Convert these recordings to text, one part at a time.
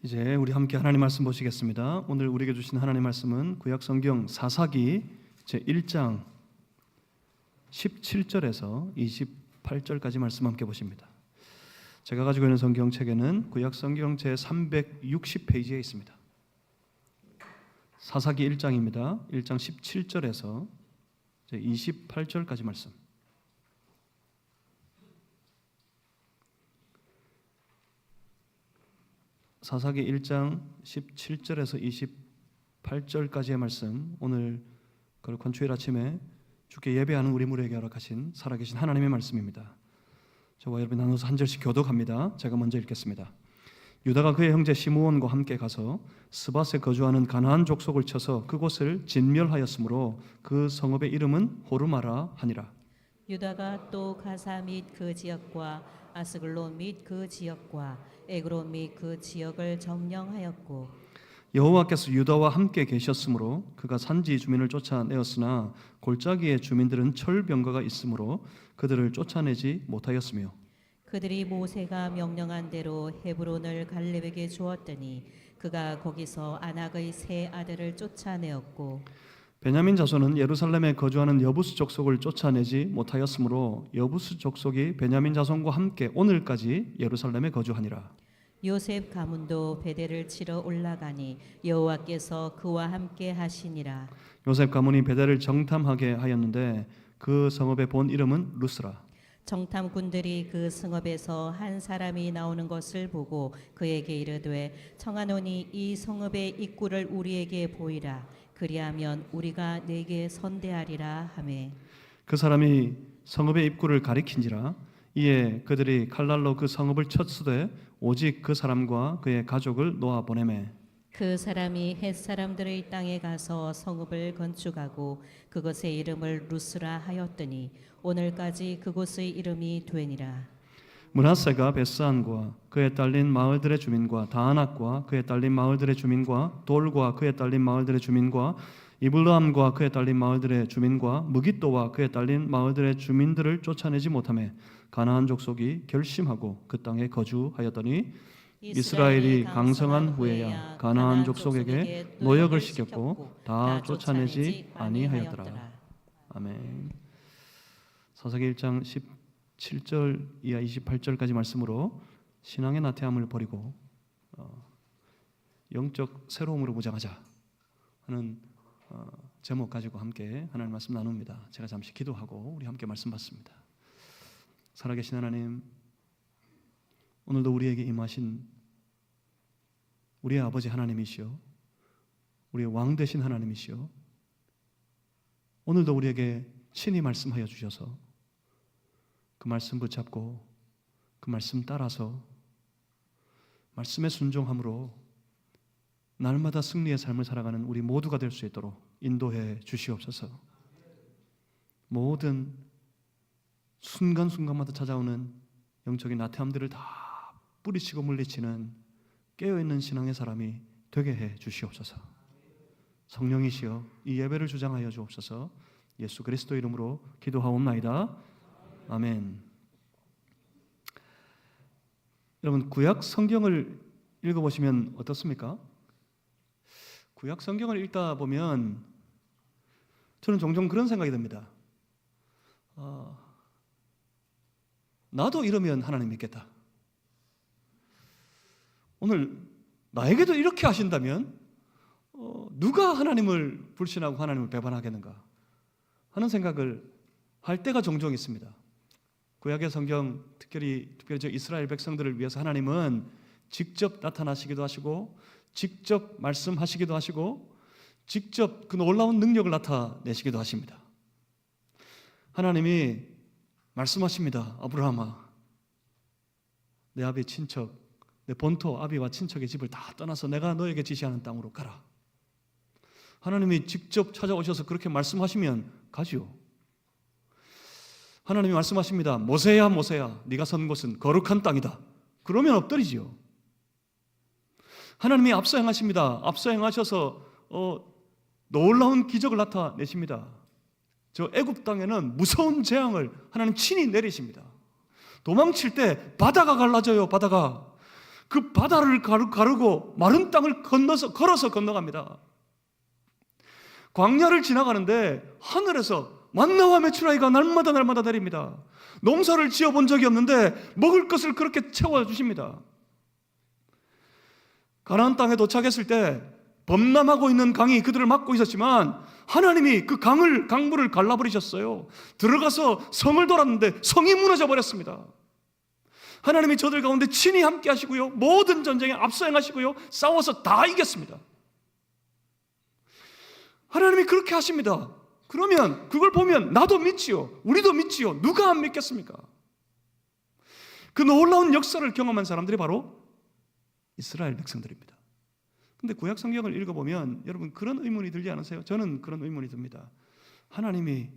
이제 우리 함께 하나님 말씀 보시겠습니다. 오늘 우리에게 주신 하나님 말씀은 구약 성경 사사기 제1장 17절에서 28절까지 말씀 함께 보십니다. 제가 가지고 있는 성경책에는 구약 성경 제360페이지에 있습니다. 사사기 1장입니다. 1장 17절에서 제28절까지 말씀. 사사기 1장 17절에서 28절까지의 말씀, 오늘 거룩한 주일 아침에 주께 예배하는 우리 무리에게 허락하신 살아계신 하나님의 말씀입니다. 저와 여러분 나눠서 한 절씩 교독합니다. 제가 먼저 읽겠습니다. 유다가 그의 형제 시므온과 함께 가서 스밧에 거주하는 가나안 족속을 쳐서 그곳을 진멸하였으므로 그 성읍의 이름은 호르마라 하니라. 유다가 또 가사 및 그 지역과 아스글론 및 그 지역과 에그론 및 그 지역을 점령하였고, 여호와께서 유다와 함께 계셨으므로 그가 산지 주민을 쫓아내었으나 골짜기의 주민들은 철병거가 있으므로 그들을 쫓아내지 못하였으며, 그들이 모세가 명령한 대로 헤브론을 갈렙에게 주었더니 그가 거기서 아낙의 세 아들을 쫓아내었고, 베냐민 자손은 예루살렘에 거주하는 여부스 족속을 쫓아내지 못하였으므로 여부스 족속이 베냐민 자손과 함께 오늘까지 예루살렘에 거주하니라. 요셉 가문도 베델을 치러 올라가니 여호와께서 그와 함께 하시니라. 요셉 가문이 베델을 정탐하게 하였는데 그 성읍의 본 이름은 루스라. 정탐꾼들이 그 성읍에서 한 사람이 나오는 것을 보고 그에게 이르되, 청하노니 이 성읍의 입구를 우리에게 보이라. 그리하면 우리가 네게 선대하리라 하매, 그 사람이 성읍의 입구를 가리킨지라. 이에 그들이 칼날로 그 성읍을 쳤으되 오직 그 사람과 그의 가족을 놓아 보내매, 그 사람이 헷 사람들의 땅에 가서 성읍을 건축하고 그것의 이름을 루스라 하였더니 오늘까지 그곳의 이름이 되니라. 므낫세가 베스안과 그에 딸린 마을들의 주민과 다아낙과 그에 딸린 마을들의 주민과 돌과 그에 딸린 마을들의 주민과 이블르함과 그에 딸린 마을들의 주민과 무깃도와 그에 딸린 마을들의 주민들을 쫓아내지 못하매 가나안 족속이 결심하고 그 땅에 거주하였더니 이스라엘이 강성한 후에야 가나안 족속에게 노역을 시켰고 다 쫓아내지 아니하였더라. 아멘. 사사기 1장 17절 이하 28절까지 말씀으로 신앙의 나태함을 버리고 영적 새로움으로 무장하자 하는 제목 가지고 함께 하나님 말씀 나눕니다. 제가 잠시 기도하고 우리 함께 말씀 받습니다. 살아계신 하나님, 오늘도 우리에게 임하신 우리의 아버지 하나님이시오, 우리의 왕 되신 하나님이시오, 오늘도 우리에게 친히 말씀하여 주셔서 그 말씀 붙잡고 그 말씀 따라서 말씀에 순종함으로 날마다 승리의 삶을 살아가는 우리 모두가 될 수 있도록 인도해 주시옵소서. 모든 순간순간마다 찾아오는 영적인 나태함들을 다 뿌리치고 물리치는 깨어있는 신앙의 사람이 되게 해 주시옵소서. 성령이시여 이 예배를 주장하여 주옵소서. 예수 그리스도 이름으로 기도하옵나이다. 아멘. 여러분, 구약 성경을 읽어보시면 어떻습니까? 구약 성경을 읽다 보면 저는 종종 그런 생각이 듭니다. 나도 이러면 하나님 믿겠다. 오늘 나에게도 이렇게 하신다면 누가 하나님을 불신하고 하나님을 배반하겠는가 하는 생각을 할 때가 종종 있습니다. 구약의 성경, 특별히 저 이스라엘 백성들을 위해서 하나님은 직접 나타나시기도 하시고 직접 말씀하시기도 하시고 직접 그 놀라운 능력을 나타내시기도 하십니다. 하나님이 말씀하십니다. 아브라함아, 내 아비 친척, 내 본토 아비와 친척의 집을 다 떠나서 내가 너에게 지시하는 땅으로 가라. 하나님이 직접 찾아오셔서 그렇게 말씀하시면 가지요. 하나님이 말씀하십니다. 모세야 모세야, 네가 선 곳은 거룩한 땅이다. 그러면 엎드리지요. 하나님이 앞서 행하십니다. 앞서 행하셔서 놀라운 기적을 나타내십니다. 저 애굽 땅에는 무서운 재앙을 하나님 친히 내리십니다. 도망칠 때 바다가 갈라져요. 바다가. 그 바다를 가르고 마른 땅을 걸어서 건너갑니다. 광야를 지나가는데 하늘에서 만나와 메추라기가 날마다 내립니다. 농사를 지어본 적이 없는데 먹을 것을 그렇게 채워주십니다. 가나안 땅에 도착했을 때 범람하고 있는 강이 그들을 막고 있었지만 하나님이 그 강물을 갈라버리셨어요. 들어가서 성을 돌았는데 성이 무너져 버렸습니다. 하나님이 저들 가운데 친히 함께 하시고요, 모든 전쟁에 앞서 행하시고요, 싸워서 다 이겼습니다. 하나님이 그렇게 하십니다. 그러면 그걸 보면 나도 믿지요, 우리도 믿지요. 누가 안 믿겠습니까? 그 놀라운 역사를 경험한 사람들이 바로 이스라엘 백성들입니다. 근데 구약 성경을 읽어보면 여러분 그런 의문이 들지 않으세요? 저는 그런 의문이 듭니다. 하나님이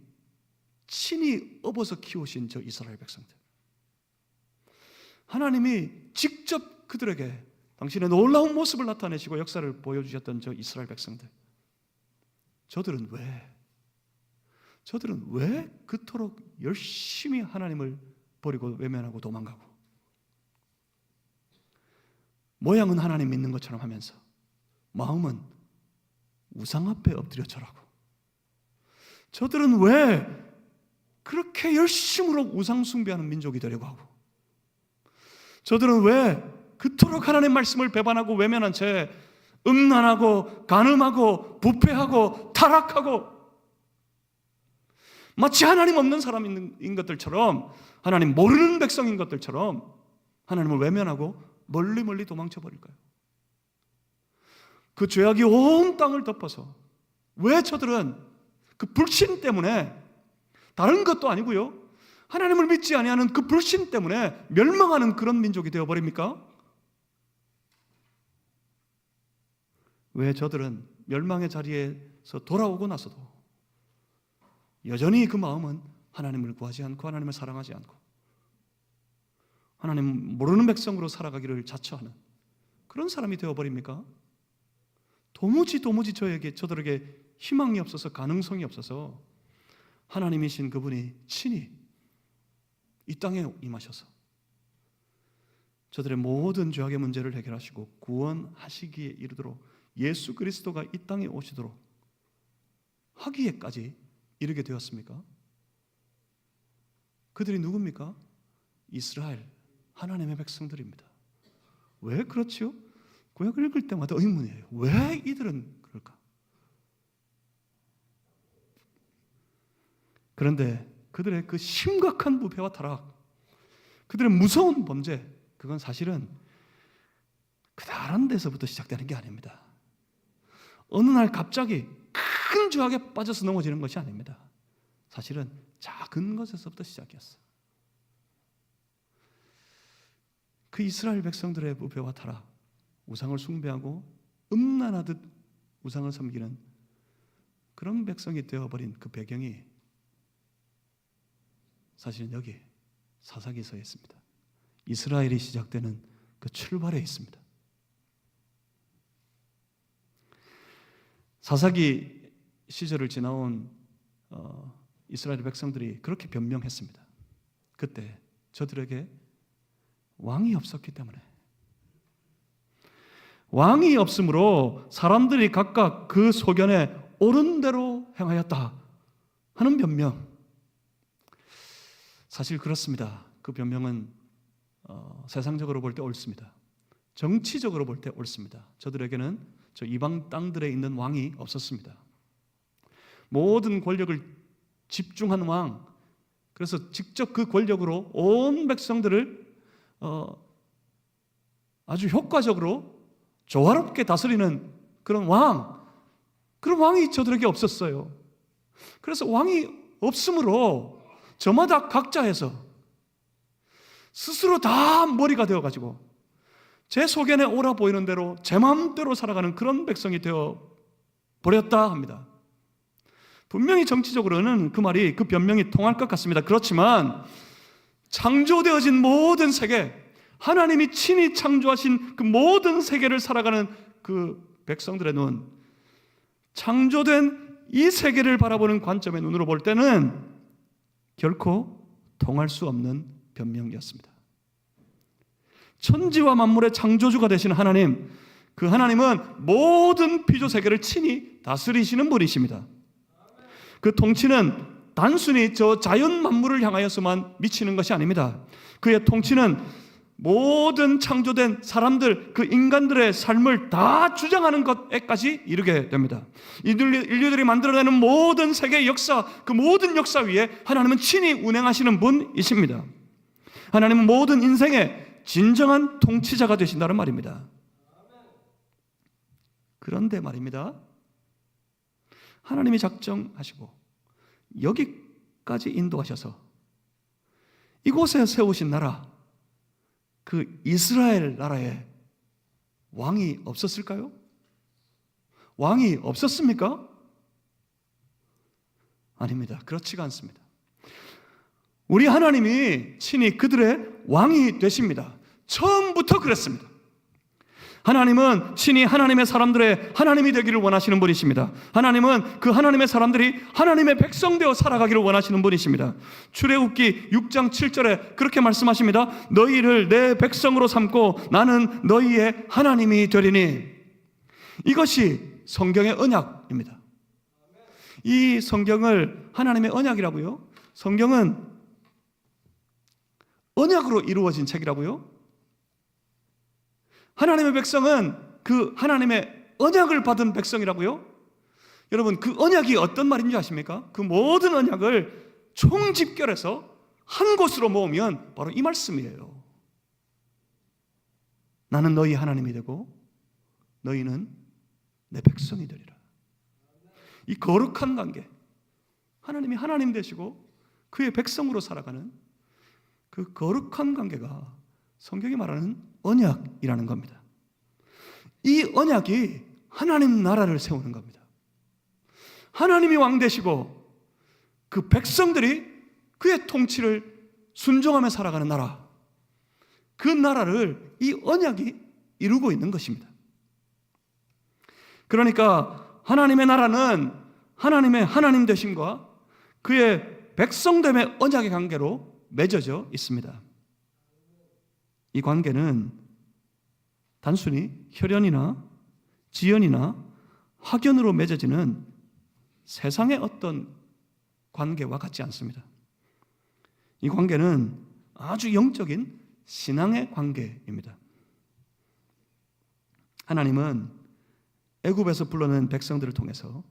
친히 업어서 키우신 저 이스라엘 백성들, 하나님이 직접 그들에게 당신의 놀라운 모습을 나타내시고 역사를 보여주셨던 저 이스라엘 백성들, 저들은 왜 그토록 열심히 하나님을 버리고 외면하고 도망가고 모양은 하나님 믿는 것처럼 하면서 마음은 우상 앞에 엎드려 절하고, 저들은 왜 그렇게 열심으로 우상 숭배하는 민족이 되려고 하고, 저들은 왜 그토록 하나님의 말씀을 배반하고 외면한 채 음란하고 간음하고 부패하고 타락하고 마치 하나님 없는 사람인 것들처럼, 하나님 모르는 백성인 것들처럼 하나님을 외면하고 멀리 도망쳐 버릴까요? 그 죄악이 온 땅을 덮어서 왜 저들은 그 불신 때문에, 다른 것도 아니고요, 하나님을 믿지 아니하는 그 불신 때문에 멸망하는 그런 민족이 되어버립니까? 왜 저들은 멸망의 자리에서 돌아오고 나서도 여전히 그 마음은 하나님을 구하지 않고 하나님을 사랑하지 않고 하나님 모르는 백성으로 살아가기를 자처하는 그런 사람이 되어버립니까? 도무지 저들에게 희망이 없어서, 가능성이 없어서 하나님이신 그분이 친히 이 땅에 임하셔서 저들의 모든 죄악의 문제를 해결하시고 구원하시기에 이르도록 예수 그리스도가 이 땅에 오시도록 하기에까지 이르게 되었습니까? 그들이 누굽니까? 이스라엘 하나님의 백성들입니다. 왜 그렇지요? 구약을 읽을 때마다 의문이에요. 왜 이들은 그럴까? 그런데 그들의 그 심각한 부패와 타락, 그들의 무서운 범죄, 그건 사실은 그다란 데서부터 시작되는 게 아닙니다. 어느 날 갑자기 큰 죄악에 빠져서 넘어지는 것이 아닙니다. 사실은 작은 것에서부터 시작이었어요. 그 이스라엘 백성들의 부패와 타락, 우상을 숭배하고 음란하듯 우상을 섬기는 그런 백성이 되어버린 그 배경이 사실은 여기 사사기서에 있습니다. 이스라엘이 시작되는 그 출발에 있습니다. 사사기 시절을 지나온 이스라엘 백성들이 그렇게 변명했습니다. 그때 저들에게 왕이 없었기 때문에, 왕이 없으므로 사람들이 각각 그 소견에 옳은 대로 행하였다 하는 변명, 사실 그렇습니다. 그 변명은 세상적으로 볼 때 옳습니다. 정치적으로 볼 때 옳습니다. 저들에게는 저 이방 땅들에 있는 왕이 없었습니다. 모든 권력을 집중한 왕, 그래서 직접 그 권력으로 온 백성들을 아주 효과적으로 조화롭게 다스리는 그런 왕이 저들에게 없었어요. 그래서 왕이 없으므로 저마다 각자에서 스스로 다 머리가 되어가지고 제 소견에 옳아 보이는 대로 제 마음대로 살아가는 그런 백성이 되어 버렸다 합니다. 분명히 정치적으로는 그 말이, 그 변명이 통할 것 같습니다. 그렇지만 창조되어진 모든 세계, 하나님이 친히 창조하신 그 모든 세계를 살아가는 그 백성들의 눈, 창조된 이 세계를 바라보는 관점의 눈으로 볼 때는 결코 통할 수 없는 변명이었습니다. 천지와 만물의 창조주가 되신 하나님, 그 하나님은 모든 피조 세계를 친히 다스리시는 분이십니다. 그 통치는 단순히 저 자연 만물을 향하여서만 미치는 것이 아닙니다. 그의 통치는 모든 창조된 사람들, 그 인간들의 삶을 다 주장하는 것에까지 이르게 됩니다. 인류들이 만들어내는 모든 세계의 역사, 그 모든 역사 위에 하나님은 친히 운행하시는 분이십니다. 하나님은 모든 인생의 진정한 통치자가 되신다는 말입니다. 그런데 말입니다, 하나님이 작정하시고 여기까지 인도하셔서 이곳에 세우신 나라, 그 이스라엘 나라에 왕이 없었을까요? 왕이 없었습니까? 아닙니다. 그렇지가 않습니다. 우리 하나님이 친히 그들의 왕이 되십니다. 처음부터 그랬습니다. 하나님은 친히 하나님의 사람들의 하나님이 되기를 원하시는 분이십니다. 하나님은 그 하나님의 사람들이 하나님의 백성 되어 살아가기를 원하시는 분이십니다. 출애굽기 6장 7절에 그렇게 말씀하십니다. 너희를 내 백성으로 삼고 나는 너희의 하나님이 되리니. 이것이 성경의 언약입니다. 이 성경을 하나님의 언약이라고요? 성경은 언약으로 이루어진 책이라고요? 하나님의 백성은 그 하나님의 언약을 받은 백성이라고요? 여러분, 그 언약이 어떤 말인지 아십니까? 그 모든 언약을 총집결해서 한 곳으로 모으면 바로 이 말씀이에요. 나는 너희 하나님이 되고 너희는 내 백성이 되리라. 이 거룩한 관계, 하나님이 하나님 되시고 그의 백성으로 살아가는 그 거룩한 관계가 성경이 말하는 언약이라는 겁니다. 이 언약이 하나님 나라를 세우는 겁니다. 하나님이 왕 되시고 그 백성들이 그의 통치를 순종하며 살아가는 나라, 그 나라를 이 언약이 이루고 있는 것입니다. 그러니까 하나님의 나라는 하나님의 하나님 되심과 그의 백성됨의 언약의 관계로 맺어져 있습니다. 이 관계는 단순히 혈연이나 지연이나 확연으로 맺어지는 세상의 어떤 관계와 같지 않습니다. 이 관계는 아주 영적인 신앙의 관계입니다. 하나님은 애굽에서 불러낸 백성들을 통해서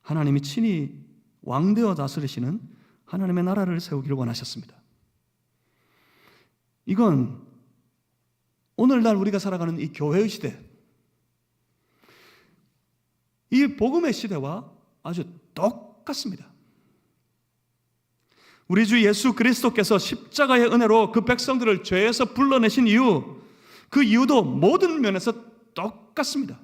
하나님이 친히 왕되어 다스리시는 하나님의 나라를 세우기를 원하셨습니다. 이건 오늘날 우리가 살아가는 이 교회의 시대, 이 복음의 시대와 아주 똑같습니다. 우리 주 예수 그리스도께서 십자가의 은혜로 그 백성들을 죄에서 불러내신 이유, 그 이유도 모든 면에서 똑같습니다.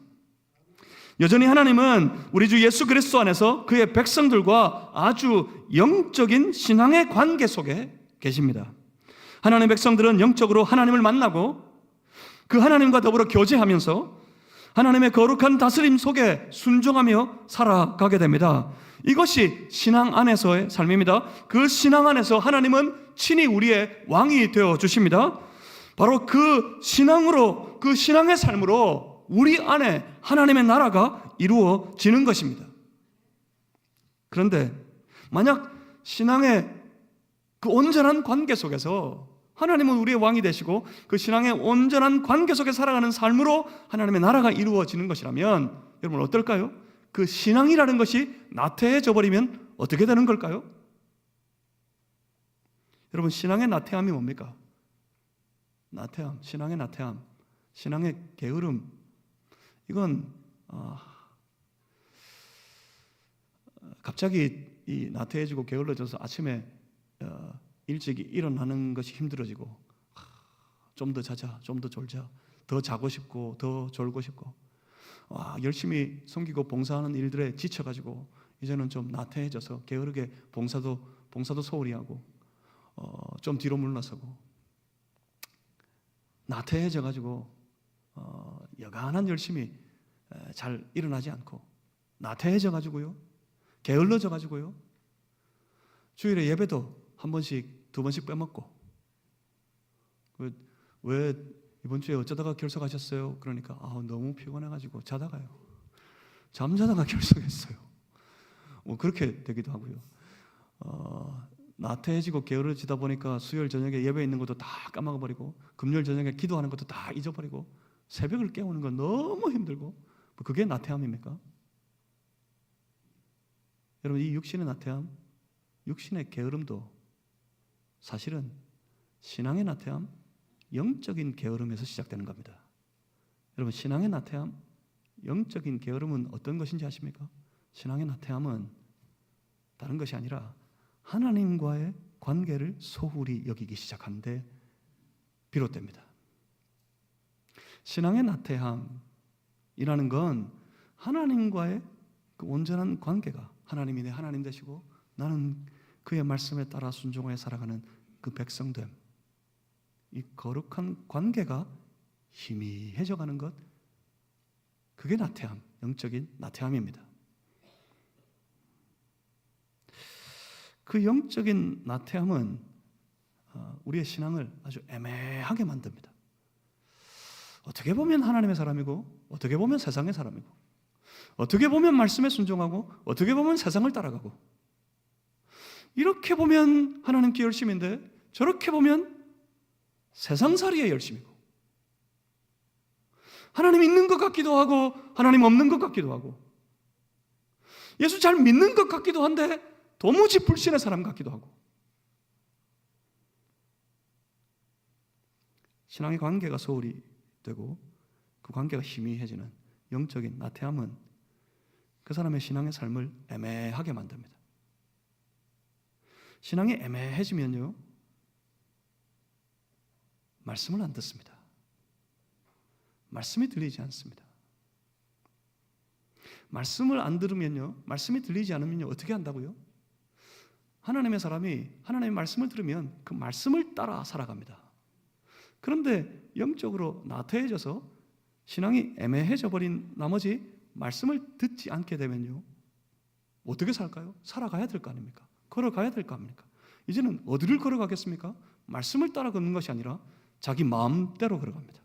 여전히 하나님은 우리 주 예수 그리스도 안에서 그의 백성들과 아주 영적인 신앙의 관계 속에 계십니다. 하나님의 백성들은 영적으로 하나님을 만나고 그 하나님과 더불어 교제하면서 하나님의 거룩한 다스림 속에 순종하며 살아가게 됩니다. 이것이 신앙 안에서의 삶입니다. 그 신앙 안에서 하나님은 친히 우리의 왕이 되어 주십니다. 바로 그 신앙으로, 그 신앙의 삶으로 우리 안에 하나님의 나라가 이루어지는 것입니다. 그런데 만약 신앙의 그 온전한 관계 속에서 하나님은 우리의 왕이 되시고 그 신앙의 온전한 관계 속에 살아가는 삶으로 하나님의 나라가 이루어지는 것이라면 여러분 어떨까요? 그 신앙이라는 것이 나태해져 버리면 어떻게 되는 걸까요? 여러분, 신앙의 나태함이 뭡니까? 나태함, 신앙의 나태함, 신앙의 게으름, 이건 갑자기 이 나태해지고 게을러져서 아침에 일찍 일어나는 것이 힘들어지고 좀 더 자자, 좀 더 졸자, 더 자고 싶고 더 졸고 싶고 열심히 섬기고 봉사하는 일들에 지쳐가지고 이제는 좀 나태해져서 게으르게 봉사도 소홀히 하고 좀 뒤로 물러서고 나태해져가지고 여간한 열심히 잘 일어나지 않고 나태해져가지고요, 게을러져가지고요, 주일에 예배도 한 번씩 두 번씩 빼먹고 왜 이번 주에 어쩌다가 결석하셨어요? 그러니까 너무 피곤해가지고 자다가요. 잠자다가 결석했어요. 뭐 그렇게 되기도 하고요. 나태해지고 게으르지다 보니까 수요일 저녁에 예배 있는 것도 다 까먹어버리고 금요일 저녁에 기도하는 것도 다 잊어버리고 새벽을 깨우는 건 너무 힘들고 뭐 그게 나태함입니까? 여러분, 이 육신의 나태함, 육신의 게으름도 사실은 신앙의 나태함, 영적인 게으름에서 시작되는 겁니다. 여러분, 신앙의 나태함, 영적인 게으름은 어떤 것인지 아십니까? 신앙의 나태함은 다른 것이 아니라 하나님과의 관계를 소홀히 여기기 시작하는데 비롯됩니다. 신앙의 나태함이라는 건 하나님과의 그 온전한 관계가, 하나님이 내 하나님 되시고 나는 그의 말씀에 따라 순종하여 살아가는 그 백성됨, 이 거룩한 관계가 희미해져가는 것, 그게 나태함, 영적인 나태함입니다. 그 영적인 나태함은 우리의 신앙을 아주 애매하게 만듭니다. 어떻게 보면 하나님의 사람이고 어떻게 보면 세상의 사람이고 어떻게 보면 말씀에 순종하고 어떻게 보면 세상을 따라가고, 이렇게 보면 하나님께 열심인데 저렇게 보면 세상살이에 열심이고, 하나님 있는 것 같기도 하고 하나님 없는 것 같기도 하고, 예수 잘 믿는 것 같기도 한데 도무지 불신의 사람 같기도 하고, 신앙의 관계가 소홀히 되고 그 관계가 희미해지는 영적인 나태함은 그 사람의 신앙의 삶을 애매하게 만듭니다. 신앙이 애매해지면요, 말씀을 안 듣습니다. 말씀이 들리지 않습니다. 말씀을 안 들으면요, 말씀이 들리지 않으면요, 어떻게 한다고요? 하나님의 사람이 하나님의 말씀을 들으면 그 말씀을 따라 살아갑니다. 그런데 영적으로 나태해져서 신앙이 애매해져 버린 나머지 말씀을 듣지 않게 되면요, 어떻게 살까요? 살아가야 될 거 아닙니까? 걸어가야 될 거 아닙니까? 이제는 어디를 걸어가겠습니까? 말씀을 따라 걷는 것이 아니라 자기 마음대로 걸어갑니다.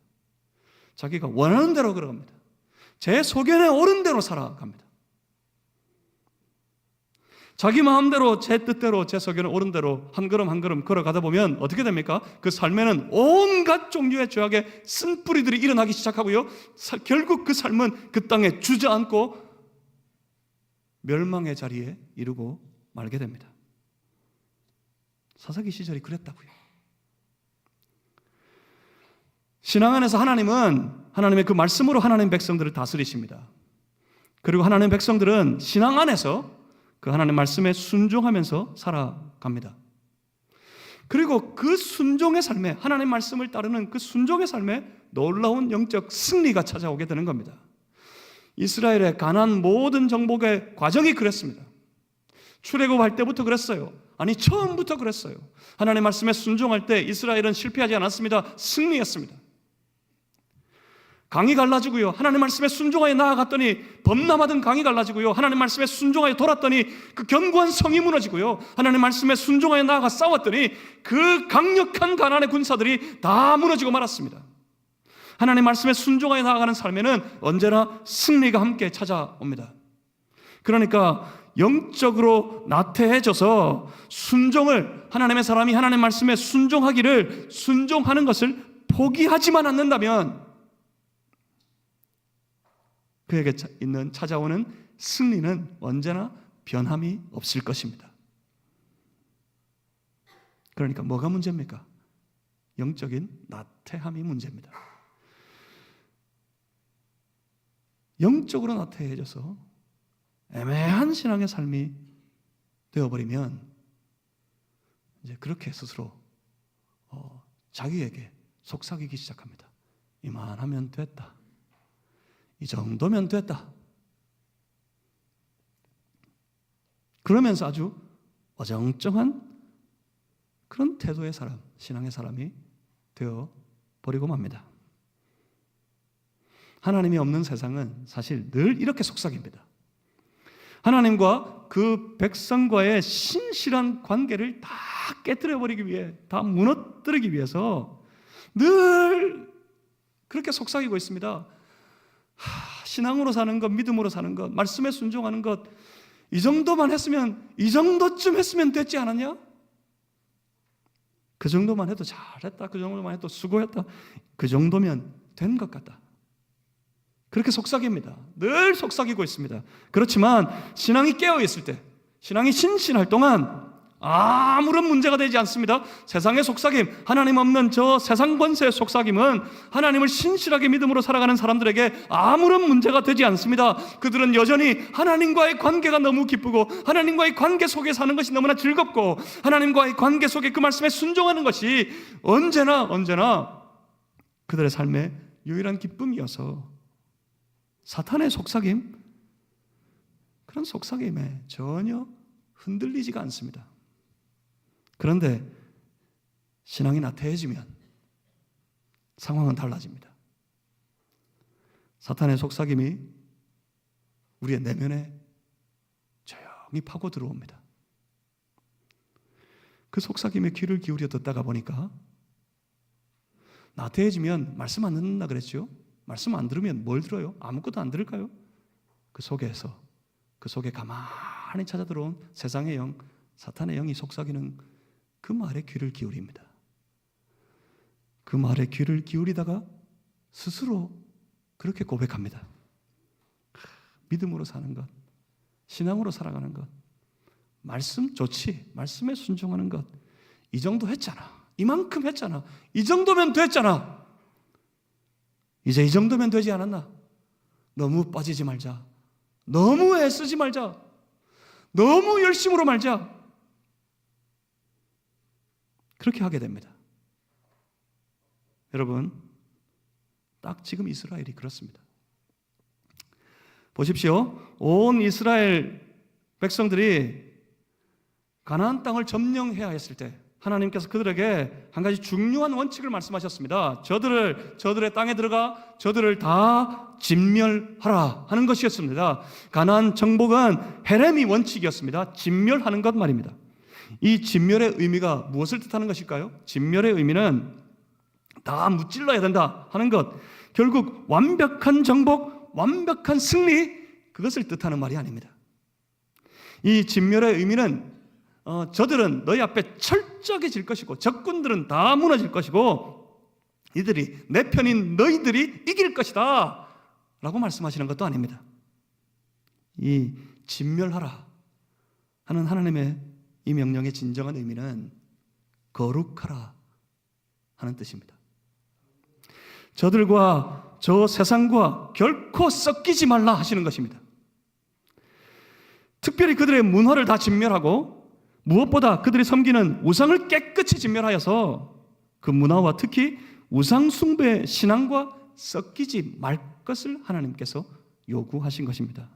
자기가 원하는 대로 걸어갑니다. 제 소견에 옳은 대로 살아갑니다. 자기 마음대로, 제 뜻대로, 제 소견에 옳은 대로 한 걸음 한 걸음 걸어가다 보면 어떻게 됩니까? 그 삶에는 온갖 종류의 죄악의 쓴뿌리들이 일어나기 시작하고요, 결국 그 삶은 그 땅에 주저앉고 멸망의 자리에 이르고 말게 됩니다. 사사기 시절이 그랬다고요. 신앙 안에서 하나님은 하나님의 그 말씀으로 하나님 백성들을 다스리십니다. 그리고 하나님 백성들은 신앙 안에서 그 하나님 말씀에 순종하면서 살아갑니다. 그리고 그 순종의 삶에, 하나님 말씀을 따르는 그 순종의 삶에 놀라운 영적 승리가 찾아오게 되는 겁니다. 이스라엘의 가나안 모든 정복의 과정이 그랬습니다. 출애굽할 때부터 그랬어요. 아니, 처음부터 그랬어요. 하나님 말씀에 순종할 때 이스라엘은 실패하지 않았습니다. 승리했습니다. 강이 갈라지고요, 하나님 말씀에 순종하여 나아갔더니 범람하던 강이 갈라지고요, 하나님 말씀에 순종하여 돌았더니 그 견고한 성이 무너지고요, 하나님 말씀에 순종하여 나아가 싸웠더니 그 강력한 가나안의 군사들이 다 무너지고 말았습니다. 하나님 말씀에 순종하여 나아가는 삶에는 언제나 승리가 함께 찾아옵니다. 그러니까 영적으로 나태해져서 순종을, 하나님의 사람이 하나님 말씀에 순종하는 것을 포기하지만 않는다면 그에게 찾아오는 승리는 언제나 변함이 없을 것입니다. 그러니까 뭐가 문제입니까? 영적인 나태함이 문제입니다. 영적으로 나태해져서 애매한 신앙의 삶이 되어버리면 이제 그렇게 스스로 자기에게 속삭이기 시작합니다. 이만하면 됐다. 이 정도면 됐다. 그러면서 아주 어정쩡한 그런 태도의 사람, 신앙의 사람이 되어버리고 맙니다. 하나님이 없는 세상은 사실 늘 이렇게 속삭입니다. 하나님과 그 백성과의 신실한 관계를 다 깨뜨려버리기 위해, 다 무너뜨리기 위해서 늘 그렇게 속삭이고 있습니다. 신앙으로 사는 것, 믿음으로 사는 것, 말씀에 순종하는 것, 이 정도만 했으면, 이 정도쯤 했으면 됐지 않았냐? 그 정도만 해도 잘했다, 그 정도만 해도 수고했다, 그 정도면 된 것 같다. 그렇게 속삭입니다. 늘 속삭이고 있습니다. 그렇지만 신앙이 깨어있을 때, 신앙이 신신할 동안 아무런 문제가 되지 않습니다. 세상의 속삭임, 하나님 없는 저 세상 권세의 속삭임은 하나님을 신실하게 믿음으로 살아가는 사람들에게 아무런 문제가 되지 않습니다. 그들은 여전히 하나님과의 관계가 너무 기쁘고 하나님과의 관계 속에 사는 것이 너무나 즐겁고 하나님과의 관계 속에 그 말씀에 순종하는 것이 언제나 그들의 삶의 유일한 기쁨이어서 사탄의 속삭임, 그런 속삭임에 전혀 흔들리지가 않습니다. 그런데 신앙이 나태해지면 상황은 달라집니다. 사탄의 속삭임이 우리의 내면에 조용히 파고 들어옵니다. 그 속삭임에 귀를 기울여 듣다가 보니까 나태해지면 말씀 안 듣는다 그랬죠? 말씀 안 들으면 뭘 들어요? 아무것도 안 들을까요? 그 속에 가만히 찾아 들어온 세상의 영, 사탄의 영이 속삭이는 그 말에 귀를 기울입니다. 그 말에 귀를 기울이다가 스스로 그렇게 고백합니다. 믿음으로 사는 것, 신앙으로 살아가는 것, 말씀 좋지, 말씀에 순종하는 것, 이 정도 했잖아, 이만큼 했잖아, 이 정도면 됐잖아, 이제 이 정도면 되지 않았나? 너무 빠지지 말자, 너무 애쓰지 말자, 너무 열심으로 말자, 그렇게 하게 됩니다. 여러분, 딱 지금 이스라엘이 그렇습니다. 보십시오. 온 이스라엘 백성들이 가나안 땅을 점령해야 했을 때 하나님께서 그들에게 한 가지 중요한 원칙을 말씀하셨습니다. 저들의 땅에 들어가 저들을 다 진멸하라 하는 것이었습니다. 가나안 정복은 헤레미 원칙이었습니다. 진멸하는 것 말입니다. 이 진멸의 의미가 무엇을 뜻하는 것일까요? 진멸의 의미는 다 무찔러야 된다 하는 것, 결국 완벽한 정복, 완벽한 승리, 그것을 뜻하는 말이 아닙니다. 이 진멸의 의미는 저들은 너희 앞에 철저해질 것이고 적군들은 다 무너질 것이고 이들이 내 편인 너희들이 이길 것이다 라고 말씀하시는 것도 아닙니다. 이 진멸하라 하는 하나님의 이 명령의 진정한 의미는 거룩하라 하는 뜻입니다. 저들과 저 세상과 결코 섞이지 말라 하시는 것입니다. 특별히 그들의 문화를 다 진멸하고 무엇보다 그들이 섬기는 우상을 깨끗이 진멸하여서 그 문화와 특히 우상 숭배 신앙과 섞이지 말 것을 하나님께서 요구하신 것입니다.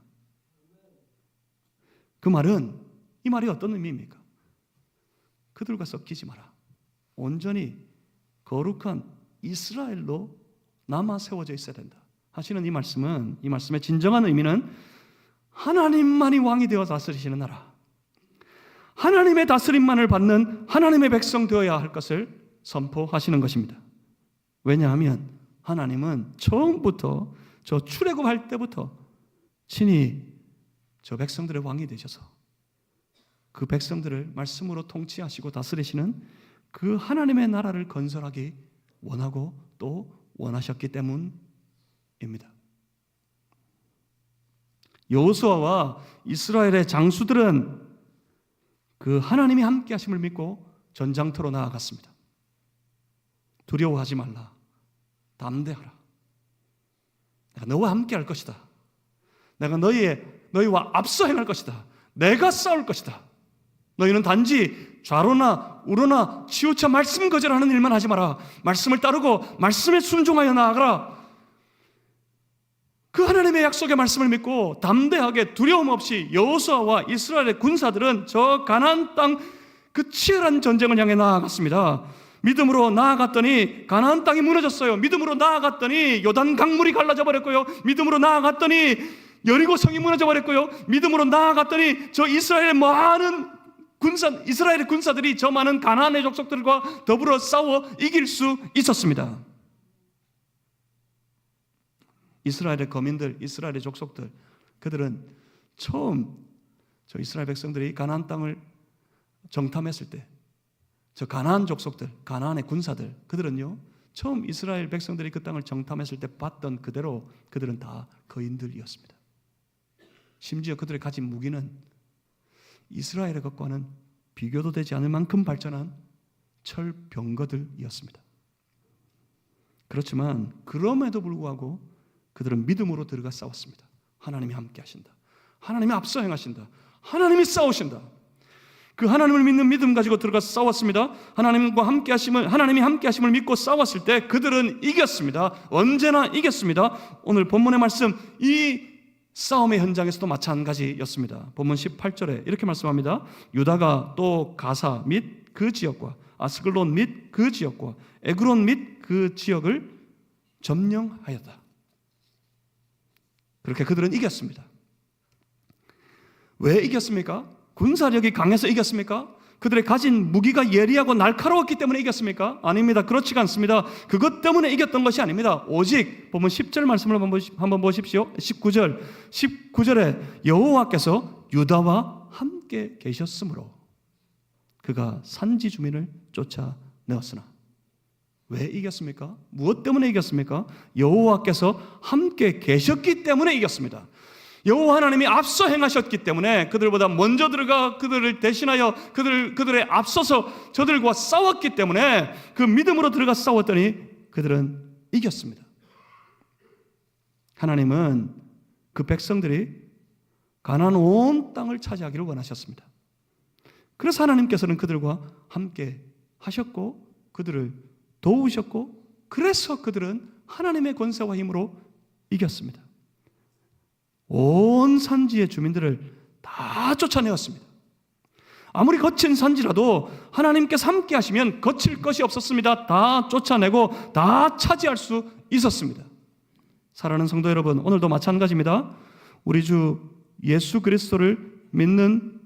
그 말은, 이 말이 어떤 의미입니까? 그들과 섞이지 마라. 온전히 거룩한 이스라엘로 남아 세워져 있어야 된다 하시는 이 말씀은, 이 말씀의 진정한 의미는 하나님만이 왕이 되어 다스리시는 나라, 하나님의 다스림만을 받는 하나님의 백성 되어야 할 것을 선포하시는 것입니다. 왜냐하면 하나님은 처음부터 저 출애굽할 때부터 친히 저 백성들의 왕이 되셔서 그 백성들을 말씀으로 통치하시고 다스리시는 그 하나님의 나라를 건설하기 원하고 또 원하셨기 때문입니다. 여호수아와 이스라엘의 장수들은 그 하나님이 함께 하심을 믿고 전장터로 나아갔습니다. 두려워하지 말라. 담대하라. 내가 너와 함께 할 것이다. 내가 너희와 앞서 행할 것이다. 내가 싸울 것이다. 너희는 단지 좌로나 우로나 치우쳐 말씀 거절하는 일만 하지 마라. 말씀을 따르고 말씀에 순종하여 나아가라. 그 하나님의 약속의 말씀을 믿고 담대하게 두려움 없이 여호수아와 이스라엘의 군사들은 저 가나안 땅 그 치열한 전쟁을 향해 나아갔습니다. 믿음으로 나아갔더니 가나안 땅이 무너졌어요. 믿음으로 나아갔더니 요단 강물이 갈라져 버렸고요. 믿음으로 나아갔더니 여리고 성이 무너져 버렸고요. 믿음으로 나아갔더니 저 이스라엘의 많은 이스라엘의 군사들이 저 많은 가나안의 족속들과 더불어 싸워 이길 수 있었습니다. 이스라엘의 거민들, 이스라엘의 족속들, 그들은 처음 저 이스라엘 백성들이 가나안 땅을 정탐했을 때 저 가나안 족속들, 가나안의 군사들, 그들은요 처음 이스라엘 백성들이 그 땅을 정탐했을 때 봤던 그대로 그들은 다 거인들이었습니다. 심지어 그들의 가진 무기는 이스라엘의 것과는 비교도 되지 않을 만큼 발전한 철병거들이었습니다. 그렇지만 그럼에도 불구하고 그들은 믿음으로 들어가 싸웠습니다. 하나님이 함께 하신다. 하나님이 앞서 행하신다. 하나님이 싸우신다. 그 하나님을 믿는 믿음 가지고 들어가 싸웠습니다. 하나님이 함께 하심을 믿고 싸웠을 때 그들은 이겼습니다. 언제나 이겼습니다. 오늘 본문의 말씀, 이 싸움의 현장에서도 마찬가지였습니다. 본문 18절에 이렇게 말씀합니다. 유다가 또 가사 및 그 지역과 아스글론 및 그 지역과 에그론 및 그 지역을 점령하였다. 그렇게 그들은 이겼습니다. 왜 이겼습니까? 군사력이 강해서 이겼습니까? 그들의 가진 무기가 예리하고 날카로웠기 때문에 이겼습니까? 아닙니다. 그렇지가 않습니다. 그것 때문에 이겼던 것이 아닙니다. 오직 보면 10절 말씀을 한번 보십시오. 19절에 여호와께서 유다와 함께 계셨으므로 그가 산지 주민을 쫓아내었으나. 왜 이겼습니까? 무엇 때문에 이겼습니까? 여호와께서 함께 계셨기 때문에 이겼습니다. 여호와 하나님이 앞서 행하셨기 때문에, 그들보다 먼저 들어가 그들을 대신하여 그들의 앞서서 저들과 싸웠기 때문에 그 믿음으로 들어가 싸웠더니 그들은 이겼습니다. 하나님은 그 백성들이 가나안 온 땅을 차지하기를 원하셨습니다. 그래서 하나님께서는 그들과 함께 하셨고 그들을 도우셨고, 그래서 그들은 하나님의 권세와 힘으로 이겼습니다. 온 산지의 주민들을 다 쫓아내었습니다. 아무리 거친 산지라도 하나님께서 함께 하시면 거칠 것이 없었습니다. 다 쫓아내고 다 차지할 수 있었습니다. 사랑하는 성도 여러분, 오늘도 마찬가지입니다. 우리 주 예수 그리스도를 믿는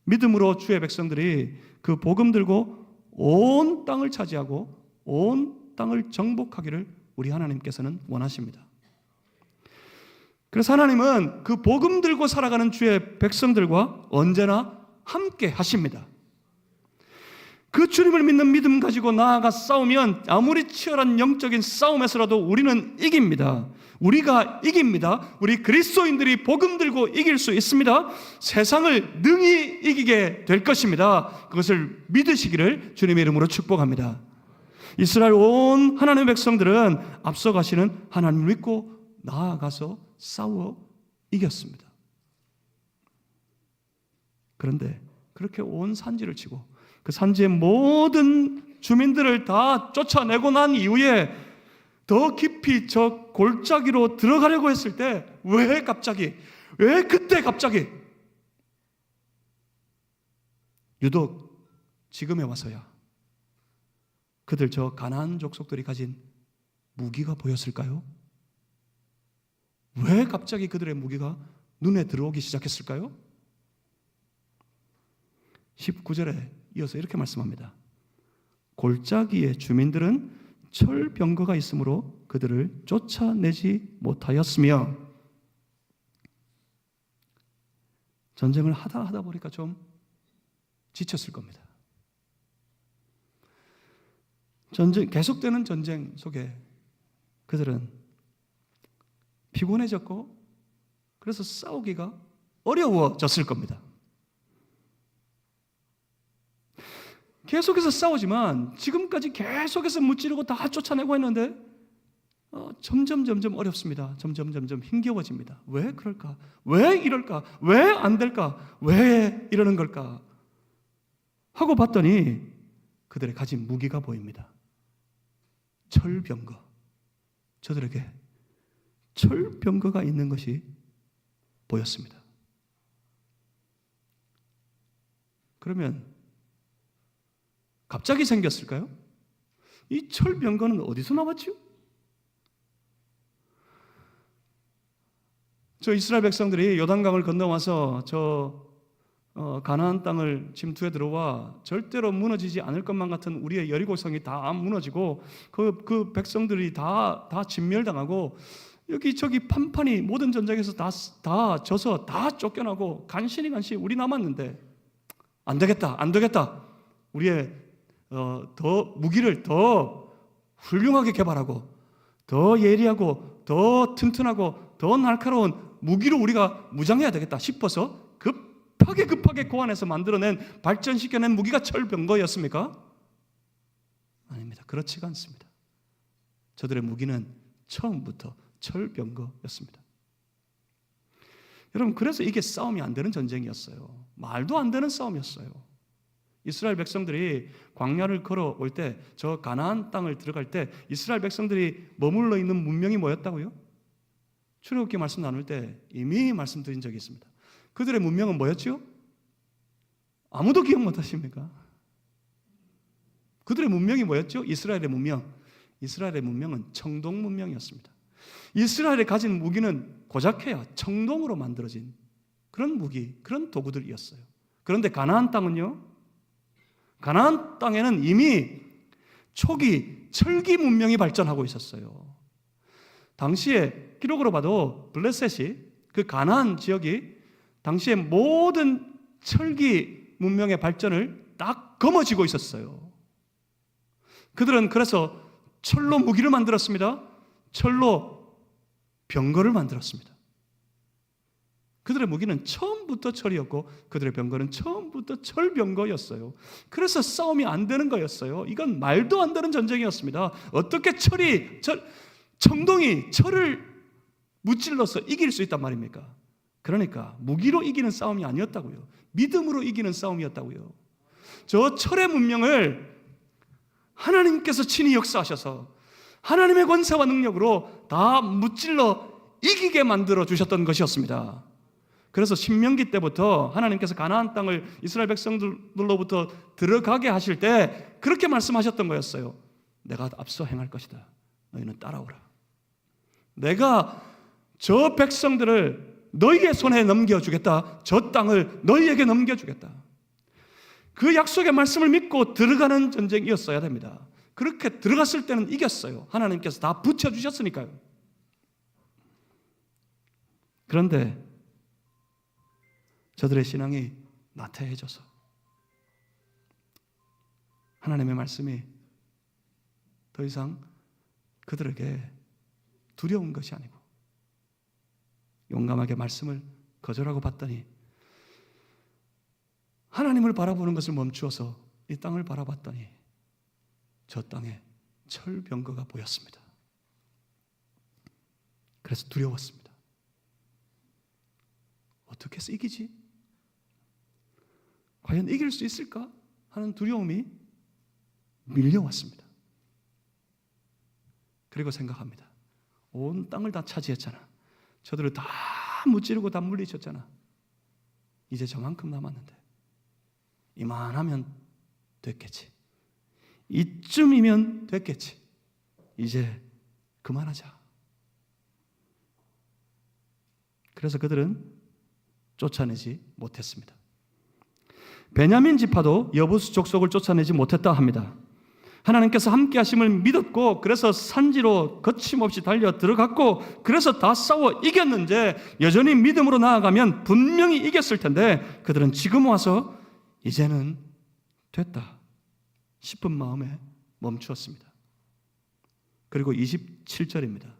믿음으로 주의 백성들이 그 복음 들고 온 땅을 차지하고 온 땅을 정복하기를 우리 하나님께서는 원하십니다. 그래서 하나님은 그 복음 들고 살아가는 주의 백성들과 언제나 함께 하십니다. 그 주님을 믿는 믿음 가지고 나아가 싸우면 아무리 치열한 영적인 싸움에서라도 우리는 이깁니다. 우리가 이깁니다. 우리 그리스도인들이 복음 들고 이길 수 있습니다. 세상을 능히 이기게 될 것입니다. 그것을 믿으시기를 주님의 이름으로 축복합니다. 이스라엘 온 하나님의 백성들은 앞서가시는 하나님을 믿고 나아가서 싸워 이겼습니다. 그런데 그렇게 온 산지를 치고 그 산지의 모든 주민들을 다 쫓아내고 난 이후에 더 깊이 저 골짜기로 들어가려고 했을 때 왜 그때 갑자기 유독 지금에 와서야 그들 저 가나안 족속들이 가진 무기가 보였을까요? 왜 갑자기 그들의 무기가 눈에 들어오기 시작했을까요? 19절에 이어서 이렇게 말씀합니다. 골짜기의 주민들은 철병거가 있으므로 그들을 쫓아내지 못하였으며. 전쟁을 하다 보니까 좀 지쳤을 겁니다. 계속되는 전쟁 속에 그들은 피곤해졌고 그래서 싸우기가 어려워졌을 겁니다. 계속해서 싸우지만 지금까지 계속해서 무찌르고 다 쫓아내고 했는데 점점 어렵습니다. 점점 힘겨워집니다. 왜 그럴까? 왜 이럴까? 왜 안 될까? 왜 이러는 걸까? 하고 봤더니 그들의 가진 무기가 보입니다. 철병거. 저들에게 철병거가 있는 것이 보였습니다. 그러면 갑자기 생겼을까요? 이 철병거는 어디서 나왔지요? 저 이스라엘 백성들이 요단강을 건너와서 저 가나안 땅을 침투해 들어와 절대로 무너지지 않을 것만 같은 우리의 여리고성이 다 무너지고 그 백성들이 다 진멸당하고 여기저기 판판이 모든 전쟁에서 다 져서 다 쫓겨나고 간신히 우리 남았는데 안 되겠다. 우리의 더 무기를 더 훌륭하게 개발하고 더 예리하고 더 튼튼하고 더 날카로운 무기로 우리가 무장해야 되겠다 싶어서 급하게 고안해서 만들어낸 발전시켜낸 무기가 철병거였습니까? 아닙니다. 그렇지가 않습니다. 저들의 무기는 처음부터 철병거였습니다. 여러분, 그래서 이게 싸움이 안 되는 전쟁이었어요. 말도 안 되는 싸움이었어요. 이스라엘 백성들이 광야를 걸어올 때, 저 가나안 땅을 들어갈 때 이스라엘 백성들이 머물러 있는 문명이 뭐였다고요? 출애굽기 말씀 나눌 때 이미 말씀드린 적이 있습니다. 그들의 문명은 뭐였죠? 아무도 기억 못 하십니까? 그들의 문명이 뭐였죠? 이스라엘의 문명은 청동 문명이었습니다. 이스라엘이 가진 무기는 고작해야 청동으로 만들어진 그런 무기, 그런 도구들이었어요. 그런데 가나안 땅은요? 가나안 땅에는 이미 초기 철기 문명이 발전하고 있었어요. 당시에 기록으로 봐도 블레셋이, 그 가나안 지역이 당시에 모든 철기 문명의 발전을 딱 거머쥐고 있었어요. 그들은 그래서 철로 무기를 만들었습니다. 철로 병거를 만들었습니다. 그들의 무기는 처음부터 철이었고 그들의 병거는 처음부터 철병거였어요. 그래서 싸움이 안 되는 거였어요. 이건 말도 안 되는 전쟁이었습니다. 어떻게 청동이 철을 무찔러서 이길 수 있단 말입니까? 그러니까 무기로 이기는 싸움이 아니었다고요. 믿음으로 이기는 싸움이었다고요. 저 철의 문명을 하나님께서 친히 역사하셔서 하나님의 권세와 능력으로 다 무찔러 이기게 만들어 주셨던 것이었습니다. 그래서 신명기 때부터 하나님께서 가나안 땅을 이스라엘 백성들로부터 들어가게 하실 때 그렇게 말씀하셨던 거였어요. 내가 앞서 행할 것이다. 너희는 따라오라. 내가 저 백성들을 너희의 손에 넘겨주겠다. 저 땅을 너희에게 넘겨주겠다. 그 약속의 말씀을 믿고 들어가는 전쟁이었어야 됩니다. 그렇게 들어갔을 때는 이겼어요. 하나님께서 다 붙여주셨으니까요. 그런데 저들의 신앙이 나태해져서 하나님의 말씀이 더 이상 그들에게 두려운 것이 아니고 용감하게 말씀을 거절하고 봤더니 하나님을 바라보는 것을 멈추어서 이 땅을 바라봤더니 저 땅에 철병거가 보였습니다. 그래서 두려웠습니다. 어떻게 해서 이기지? 과연 이길 수 있을까? 하는 두려움이 밀려왔습니다. 그리고 생각합니다. 온 땅을 다 차지했잖아. 저들을 다 무찌르고 다 물리쳤잖아. 이제 저만큼 남았는데 이만하면 됐겠지. 이쯤이면 됐겠지. 이제 그만하자. 그래서 그들은 쫓아내지 못했습니다. 베냐민 지파도 여부수 족속을 쫓아내지 못했다 합니다. 하나님께서 함께 하심을 믿었고 그래서 산지로 거침없이 달려 들어갔고 그래서 다 싸워 이겼는데 여전히 믿음으로 나아가면 분명히 이겼을 텐데 그들은 지금 와서 이제는 됐다 싶은 마음에 멈추었습니다. 그리고 27절입니다.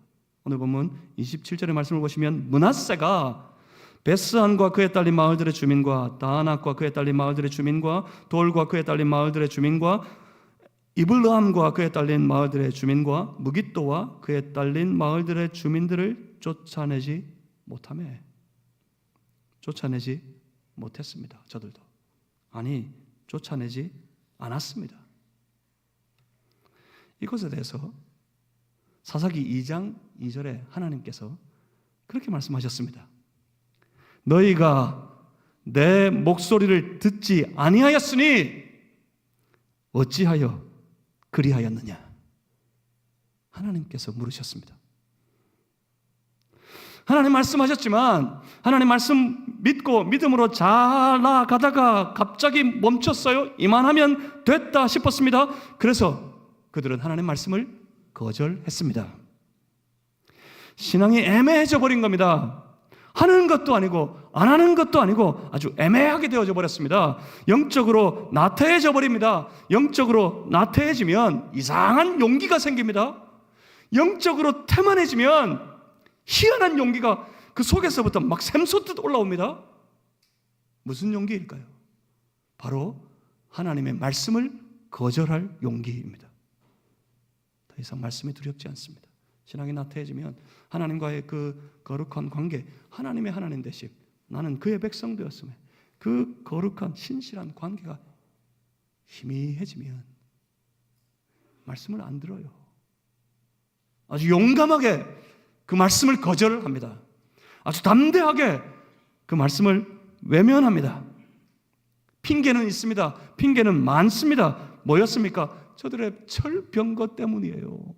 오늘 본문 27절의 말씀을 보시면 므낫세가 베스안과 그에 딸린 마을들의 주민과 다아낙과 그에 딸린 마을들의 주민과 돌과 그에 딸린 마을들의 주민과 이블르함과 그에 딸린 마을들의 주민과 무깃도와 그에 딸린 마을들의 주민들을 쫓아내지 못했습니다. 저들도 쫓아내지 않았습니다. 이것에 대해서 사사기 2장 2절에 하나님께서 그렇게 말씀하셨습니다. 너희가 내 목소리를 듣지 아니하였으니 어찌하여 그리하였느냐? 하나님께서 물으셨습니다. 하나님 말씀하셨지만 하나님 말씀 믿고 믿음으로 잘 나아가다가 갑자기 멈췄어요. 이만하면 됐다 싶었습니다. 그래서 그들은 하나님 말씀을 거절했습니다. 신앙이 애매해져 버린 겁니다. 하는 것도 아니고 안 하는 것도 아니고 아주 애매하게 되어져 버렸습니다. 영적으로 나태해져 버립니다. 영적으로 나태해지면 이상한 용기가 생깁니다. 영적으로 태만해지면 희한한 용기가 그 속에서부터 막 샘솟듯 올라옵니다. 무슨 용기일까요? 바로 하나님의 말씀을 거절할 용기입니다. 더 이상 말씀이 두렵지 않습니다. 신앙이 나태해지면 하나님과의 그 거룩한 관계, 하나님의 하나님 되심, 나는 그의 백성 되었음에 그 거룩한 신실한 관계가 희미해지면 말씀을 안 들어요. 아주 용감하게 그 말씀을 거절합니다. 아주 담대하게 그 말씀을 외면합니다. 핑계는 있습니다. 핑계는 많습니다. 뭐였습니까? 저들의 철병거 때문이에요.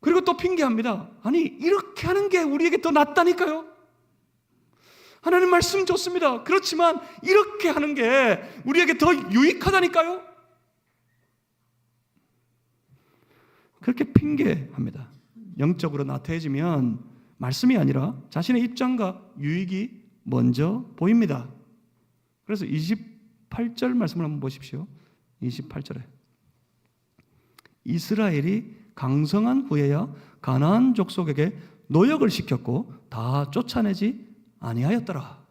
그리고 또 핑계합니다. 아니, 이렇게 하는 게 우리에게 더 낫다니까요. 하나님 말씀 좋습니다. 그렇지만 이렇게 하는 게 우리에게 더 유익하다니까요. 그렇게 핑계합니다. 영적으로 나태해지면 말씀이 아니라 자신의 입장과 유익이 먼저 보입니다. 그래서 28절 말씀을 한번 보십시오. 28절에 이스라엘이 강성한 후에야 가나안 족속에게 노역을 시켰고 다 쫓아내지 아니하였더라.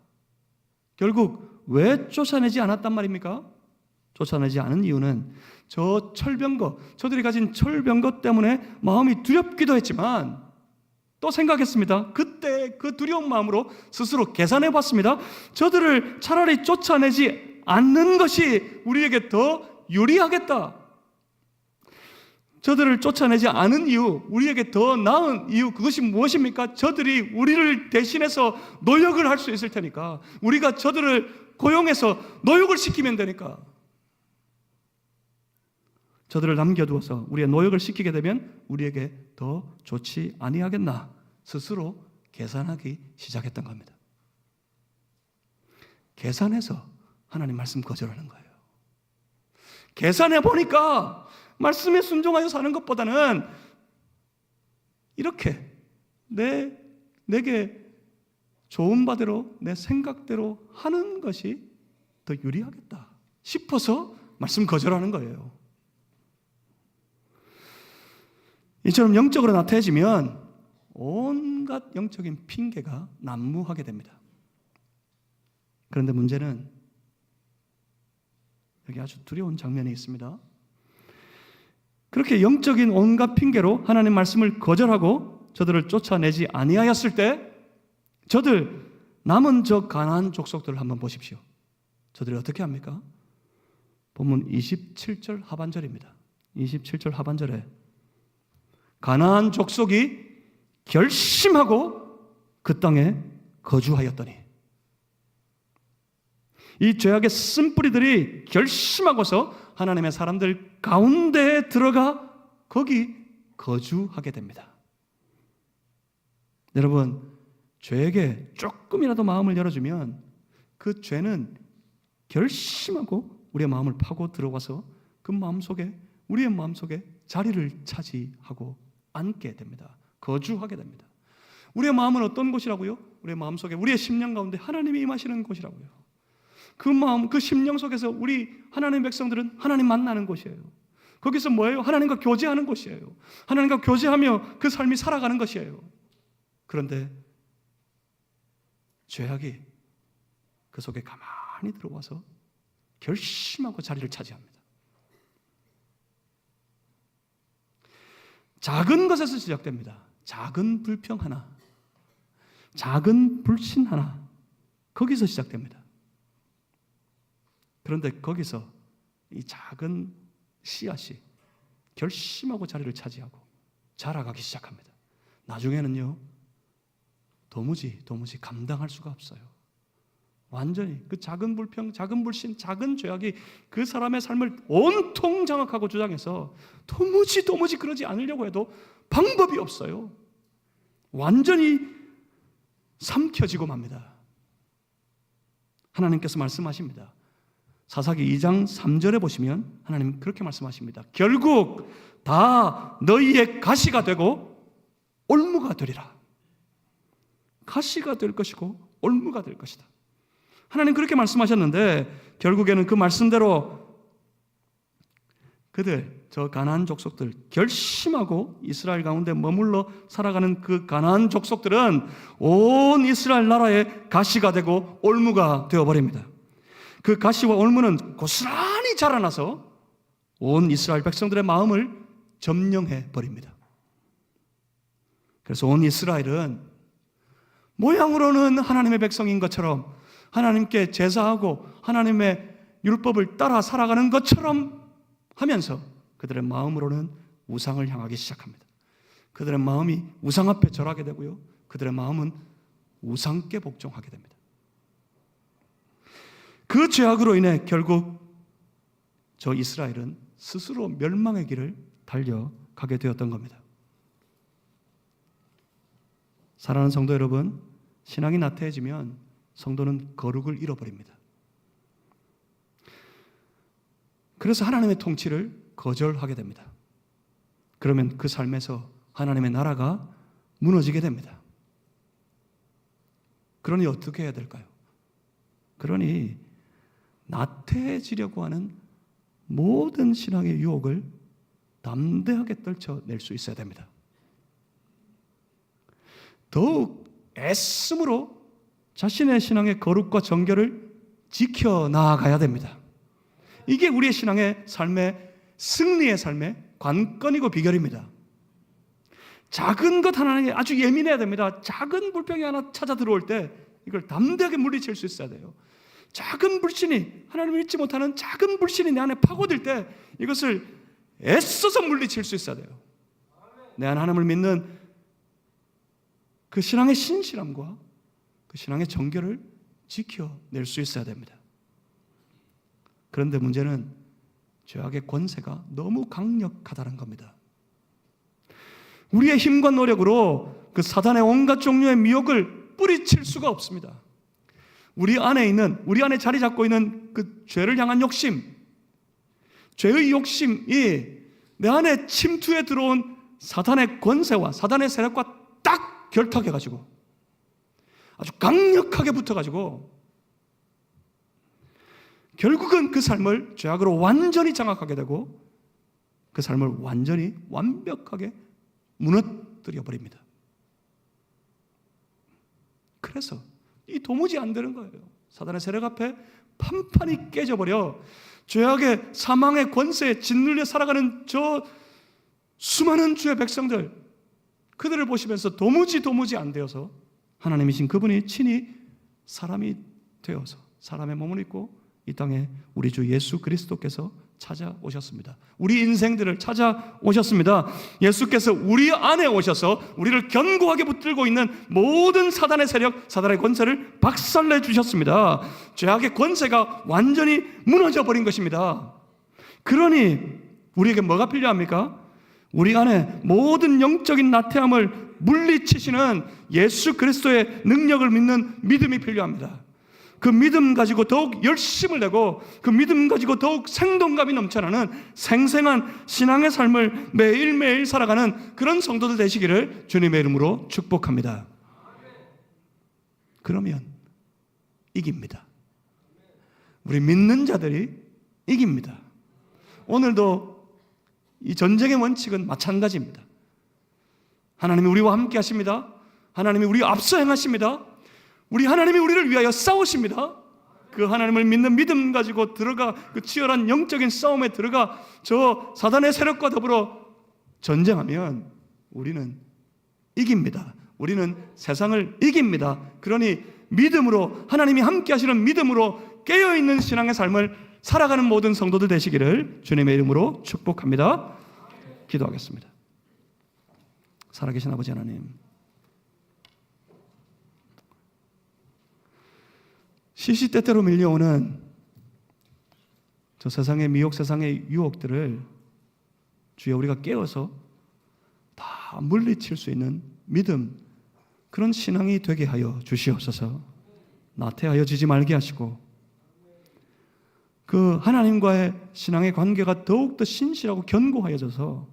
결국 왜 쫓아내지 않았단 말입니까? 쫓아내지 않은 이유는 저 철병거, 저들이 가진 철병거 때문에 마음이 두렵기도 했지만 또 생각했습니다. 그때 그 두려운 마음으로 스스로 계산해 봤습니다. 저들을 차라리 쫓아내지 않는 것이 우리에게 더 유리하겠다. 저들을 쫓아내지 않은 이유, 우리에게 더 나은 이유, 그것이 무엇입니까? 저들이 우리를 대신해서 노역을 할 수 있을 테니까, 우리가 저들을 고용해서 노역을 시키면 되니까, 저들을 남겨두어서 우리의 노역을 시키게 되면 우리에게 더 좋지 아니하겠나 스스로 계산하기 시작했던 겁니다. 계산해서 하나님 말씀 거절하는 거예요. 계산해 보니까 말씀에 순종하여 사는 것보다는 이렇게 내게 좋은 바대로 내 생각대로 하는 것이 더 유리하겠다 싶어서 말씀 거절하는 거예요. 이처럼 영적으로 나태해지면 온갖 영적인 핑계가 난무하게 됩니다. 그런데 문제는 여기 아주 두려운 장면이 있습니다. 그렇게 영적인 온갖 핑계로 하나님 말씀을 거절하고 저들을 쫓아내지 아니하였을 때 저들 남은 저 가나안 족속들을 한번 보십시오. 저들이 어떻게 합니까? 본문 27절 하반절입니다. 27절 하반절에 가나안 족속이 결심하고 그 땅에 거주하였더니, 이 죄악의 쓴뿌리들이 결심하고서 하나님의 사람들 가운데에 들어가 거기 거주하게 됩니다. 여러분, 죄에게 조금이라도 마음을 열어주면 그 죄는 결심하고 우리의 마음을 파고 들어와서 그 마음속에, 우리의 마음속에 자리를 차지하고 앉게 됩니다. 거주하게 됩니다. 우리의 마음은 어떤 곳이라고요? 우리의 마음속에, 우리의 심령 가운데 하나님이 임하시는 곳이라고요. 그 마음, 그 심령 속에서 우리 하나님의 백성들은 하나님 만나는 곳이에요. 거기서 뭐예요? 하나님과 교제하는 곳이에요. 하나님과 교제하며 그 삶이 살아가는 것이에요. 그런데 죄악이 그 속에 가만히 들어와서 결심하고 자리를 차지합니다. 작은 것에서 시작됩니다. 작은 불평 하나, 작은 불신 하나, 거기서 시작됩니다. 그런데 거기서 이 작은 씨앗이 결심하고 자리를 차지하고 자라가기 시작합니다. 나중에는요, 도무지 감당할 수가 없어요. 완전히 그 작은 불평, 작은 불신, 작은 죄악이 그 사람의 삶을 온통 장악하고 주장해서 도무지 그러지 않으려고 해도 방법이 없어요. 완전히 삼켜지고 맙니다. 하나님께서 말씀하십니다. 사사기 2장 3절에 보시면 하나님 그렇게 말씀하십니다. 결국 다 너희의 가시가 되고 올무가 되리라. 가시가 될 것이고 올무가 될 것이다. 하나님 그렇게 말씀하셨는데 결국에는 그 말씀대로 그들, 저 가나안 족속들, 결심하고 이스라엘 가운데 머물러 살아가는 그 가나안 족속들은 온 이스라엘 나라의 가시가 되고 올무가 되어버립니다. 그 가시와 올무는 고스란히 자라나서 온 이스라엘 백성들의 마음을 점령해 버립니다. 그래서 온 이스라엘은 모양으로는 하나님의 백성인 것처럼 하나님께 제사하고 하나님의 율법을 따라 살아가는 것처럼 하면서 그들의 마음으로는 우상을 향하기 시작합니다. 그들의 마음이 우상 앞에 절하게 되고요. 그들의 마음은 우상께 복종하게 됩니다. 그 죄악으로 인해 결국 저 이스라엘은 스스로 멸망의 길을 달려가게 되었던 겁니다. 사랑하는 성도 여러분, 신앙이 나태해지면 성도는 거룩을 잃어버립니다. 그래서 하나님의 통치를 거절하게 됩니다. 그러면 그 삶에서 하나님의 나라가 무너지게 됩니다. 그러니 어떻게 해야 될까요? 그러니 나태해지려고 하는 모든 신앙의 유혹을 담대하게 떨쳐낼 수 있어야 됩니다. 더욱 애씀으로 자신의 신앙의 거룩과 정결을 지켜나가야 됩니다. 이게 우리의 신앙의 삶의 승리의 삶의 관건이고 비결입니다. 작은 것 하나에 아주 예민해야 됩니다. 작은 불평이 하나 찾아 들어올 때 이걸 담대하게 물리칠 수 있어야 돼요. 작은 불신이, 하나님을 믿지 못하는 작은 불신이 내 안에 파고들 때 이것을 애써서 물리칠 수 있어야 돼요. 내 안에 하나님을 믿는 그 신앙의 신실함과 그 신앙의 정결을 지켜낼 수 있어야 됩니다. 그런데 문제는 죄악의 권세가 너무 강력하다는 겁니다. 우리의 힘과 노력으로 그 사단의 온갖 종류의 미혹을 뿌리칠 수가 없습니다. 우리 안에 자리 잡고 있는 그 죄를 향한 욕심, 죄의 욕심이 내 안에 침투해 들어온 사단의 권세와 사단의 세력과 딱 결탁해가지고 아주 강력하게 붙어가지고 결국은 그 삶을 죄악으로 완전히 장악하게 되고 그 삶을 완전히 완벽하게 무너뜨려 버립니다. 그래서 이 도무지 안 되는 거예요. 사단의 세력 앞에 판판이 깨져버려 죄악의 사망의 권세에 짓눌려 살아가는 저 수많은 주의 백성들, 그들을 보시면서 도무지 안 되어서 하나님이신 그분이 친히 사람이 되어서 사람의 몸을 입고 이 땅에 우리 주 예수 그리스도께서 찾아오셨습니다. 우리 인생들을 찾아오셨습니다. 예수께서 우리 안에 오셔서 우리를 견고하게 붙들고 있는 모든 사단의 세력, 사단의 권세를 박살내 주셨습니다. 죄악의 권세가 완전히 무너져 버린 것입니다. 그러니 우리에게 뭐가 필요합니까? 우리 안에 모든 영적인 나태함을 물리치시는 예수 그리스도의 능력을 믿는 믿음이 필요합니다. 그 믿음 가지고 더욱 열심을 내고 그 믿음 가지고 더욱 생동감이 넘쳐나는 생생한 신앙의 삶을 매일매일 살아가는 그런 성도들 되시기를 주님의 이름으로 축복합니다. 그러면 이깁니다. 우리 믿는 자들이 이깁니다. 오늘도 이 전쟁의 원칙은 마찬가지입니다. 하나님이 우리와 함께 하십니다. 하나님이 우리 앞서 행하십니다. 우리 하나님이 우리를 위하여 싸우십니다. 그 하나님을 믿는 믿음 가지고 들어가 그 치열한 영적인 싸움에 들어가 저 사단의 세력과 더불어 전쟁하면 우리는 이깁니다. 우리는 세상을 이깁니다. 그러니 믿음으로, 하나님이 함께 하시는 믿음으로 깨어있는 신앙의 삶을 살아가는 모든 성도들 되시기를 주님의 이름으로 축복합니다. 기도하겠습니다. 살아계신 아버지 하나님, 시시때때로 밀려오는 저 세상의 미혹, 세상의 유혹들을 주여 우리가 깨어서 다 물리칠 수 있는 믿음, 그런 신앙이 되게 하여 주시옵소서. 나태하여 지지 말게 하시고 그 하나님과의 신앙의 관계가 더욱더 신실하고 견고하여져서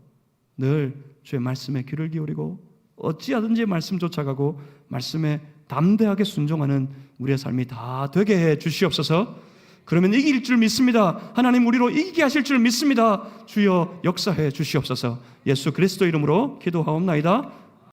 늘 주의 말씀에 귀를 기울이고 어찌하든지 말씀 쫓아가고 말씀에 담대하게 순종하는 우리의 삶이 다 되게 해 주시옵소서. 그러면 이길 줄 믿습니다. 하나님 우리로 이기게 하실 줄 믿습니다. 주여 역사해 주시옵소서. 예수 그리스도 이름으로 기도하옵나이다.